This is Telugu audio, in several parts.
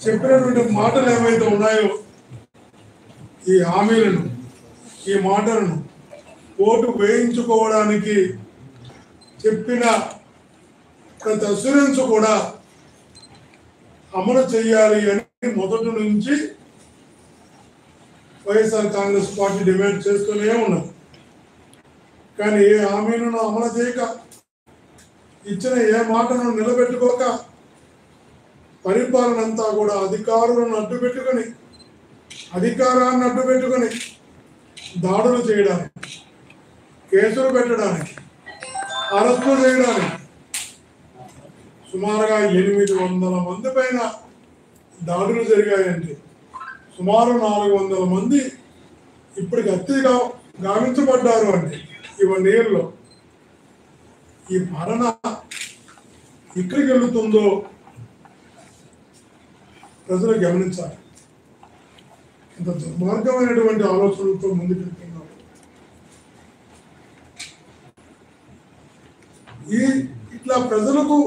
చెప్పినటువంటి మాటలు ఏవైతే ఉన్నాయో ఈ హామీలను ఈ మాటలను ఓటు వేయించుకోవడానికి చెప్పిన ప్రతి అస్యూరెన్స్ కూడా అమలు చేయాలి అని మొదటి నుంచి వైఎస్ఆర్ కాంగ్రెస్ పార్టీ డిమాండ్ చేస్తూనే ఉన్నది. కానీ ఏ హామీలను అమలు చేయక, ఇచ్చిన ఏ మాటను నిలబెట్టుకోక, పరిపాలన అంతా కూడా అధికారాన్ని అడ్డుపెట్టుకొని దాడులు చేయడానికి, కేసులు పెట్టడానికి, అరెస్టులు చేయడానికి సుమారుగా 800 మంది పైన దాడులు జరిగాయంటే సుమారు 400 మంది ఇప్పటికి హత్యగా గావించబడ్డారు. అంటే ఈ 1 yearలో ఈ పాలన ఎక్కడికి వెళుతుందో ప్రజలు గమనించాలి. ఇంత దుర్మార్గమైనటువంటి ఆలోచనలతో ముందుకెళ్తున్నారు. ఇట్లా ప్రజలపై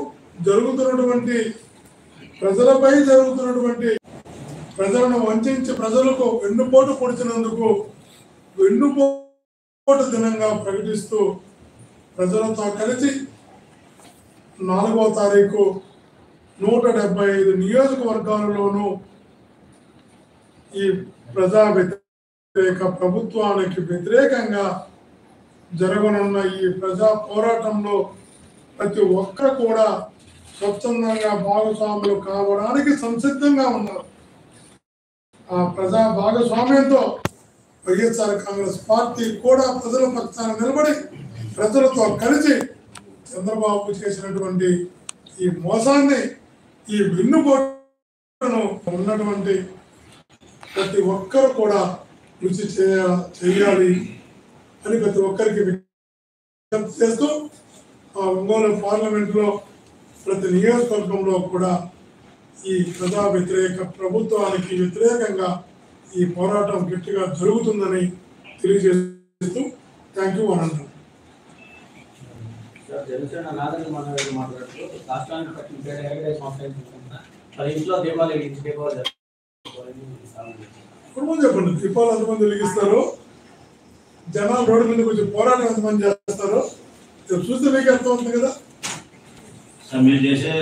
జరుగుతున్నటువంటి ప్రజలను వంచి ప్రజలకు వెన్నుపోటు పొడిచినందుకు వెన్నుపోటు దినంగా ప్రకటిస్తూ ప్రజలతో కలిసి 4వ తారీఖు 175 నియోజకవర్గాలలోనూ ఈ ప్రజా వ్యతిరేక ప్రభుత్వానికి వ్యతిరేకంగా జరగనున్న ఈ ప్రజా పోరాటంలో ప్రతి ఒక్కరు కూడా స్వచ్ఛందంగా భాగస్వాములు కావడానికి సంసిద్ధంగా ఉన్నారు. ఆ ప్రజా భాగస్వామ్యంతో వైఎస్ఆర్ కాంగ్రెస్ పార్టీ కూడా ప్రజల పక్షాన నిలబడి ప్రజలతో కలిసి చంద్రబాబు చేసినటువంటి ఈ మోసాన్ని, ఈ వెన్నుపోటును ఉన్నటువంటి ప్రతి ఒక్కరు కూడా రుచి చేయాలి అని ప్రతి ఒక్కరికి విజ్ఞప్తి చేస్తూ ఆ ఒంగోలు పార్లమెంట్లో ప్రతి నియోజకవర్గంలో కూడా ఈ ప్రజా వ్యతిరేక ప్రభుత్వానికి వ్యతిరేకంగా ఈ పోరాటం గట్టిగా జరుగుతుందని తెలియజేస్తూ థ్యాంక్ యూ అనంతరం. చెప్పండి, దీపాలు ఎంతమంది వెలిగిస్తారు, జనాలు రోడ్డు మీద కొంచెం పోరాటం ఎంతమంది చేస్తారు చూస్తే మీకు అర్థమవుతుంది కదా. మీరు చేసే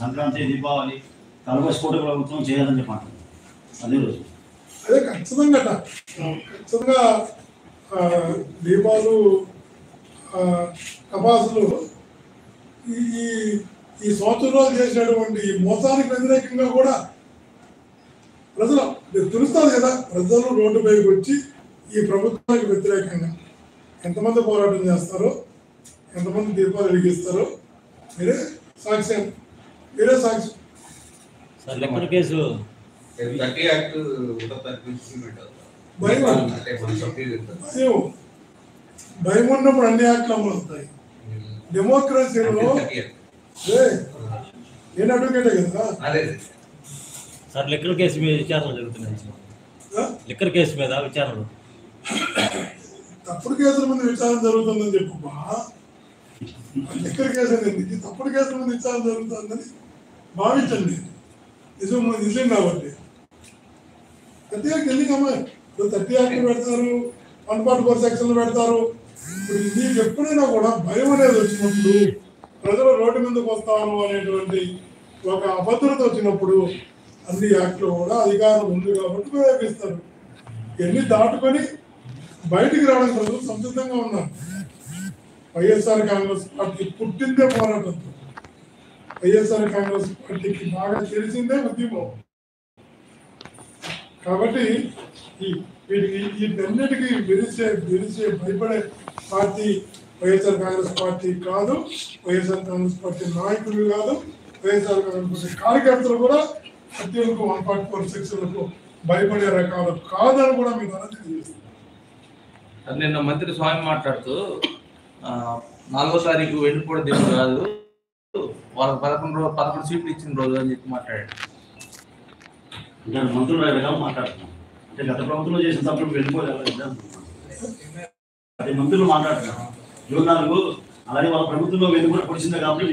సంక్రాంతి, దీపావళి, కలబస్కోట ప్రభుత్వం చేయాలని చెప్పండి. అదే ఖచ్చితంగా దీపాలు, టపాసులు ఈ సంవత్సరంలో చేసినటువంటి ఈ మోసానికి వ్యతిరేకంగా కూడా ప్రజలు తెలుస్తుంది కదా. ప్రజలు రోడ్డుపైకి వచ్చి ఈ ప్రభుత్వానికి వ్యతిరేకంగా ఎంతమంది పోరాటం చేస్తారో, ఎంతమంది దీపాలు వెలిగిస్తారో మీరే సాక్షి. భయం ఉన్నప్పుడు అన్ని యాక్ట్లు అమలు అవుతాయి. డెమోక్రసీలో నేను అడ్వకేటే కదా. సార్ లిక్కర్ కేసు మీద విచారణలు జరుగుతున్నాయి. లిక్కర్ కేసు మీద విచారణలు, తప్పుడు కేసుల మీద విచారణ జరుగుతుందని చెప్పమ్మా. లిక్కర్ కేసు అనేది తప్పుడు కేసుల మీద విచారణ జరుగుతుందని భావించండి. నిజం కాబట్టి 30 యాక్ట్ ఎందుకమ్మా? ఇప్పుడు 30 యాక్ట్లు పెడతారు, 144 సెక్షన్లు పెడతారు. ఇప్పుడు మీకు ఎప్పుడైనా కూడా భయం అనేది వచ్చినప్పుడు, ప్రజలు రోడ్డు మీదకి వస్తాను అనేటువంటి ఒక అభద్రత వచ్చినప్పుడు అన్ని యాక్ట్లు కూడా అధికారం ఉంది కాబట్టి ప్రయోగిస్తారు. ఎన్ని దాటుకొని బయటికి రావడానికి ప్రజలు సంసిద్ధంగా ఉన్నారు. వైఎస్ఆర్ కాంగ్రెస్ పార్టీ పుట్టిందే పోరాటంతో. వైఎస్ఆర్ కాంగ్రెస్ పార్టీకి బాగా తెలిసిందే ఉద్యమం. కాబట్టి వీటన్నిటికీ విరిసే భయపడే పార్టీ వైఎస్ఆర్ కాంగ్రెస్ పార్టీ కాదు. వైఎస్ఆర్ కాంగ్రెస్ పార్టీ నాయకులు కాదు. వైఎస్ఆర్ కాంగ్రెస్ పార్టీ కార్యకర్తలు కూడా హత్యలకు 144 సెక్షన్లకు భయపడే రకాలు కాదని కూడా మీ ద్వారా తెలియజేస్తుంది. నిన్న మంత్రి స్వామి మాట్లాడుతూ 4వ తారీఖు వెన్నుపోటు దినం కాదు, వాళ్ళకి 11 సీట్లు ఇచ్చిన రోజు అని చెప్పి మాట్లాడాడు. మంత్రులు రకాలు మాట్లాడుతున్నాం. అంటే గత ప్రభుత్వంలో చేసిన తప్పుడు వెళ్ళిపోలేదు. అది మంత్రులు మాట్లాడుతున్నారు 24 అలాగే వాళ్ళ ప్రభుత్వంలో వెన్నుపోటు పొడిచింది కాబట్టి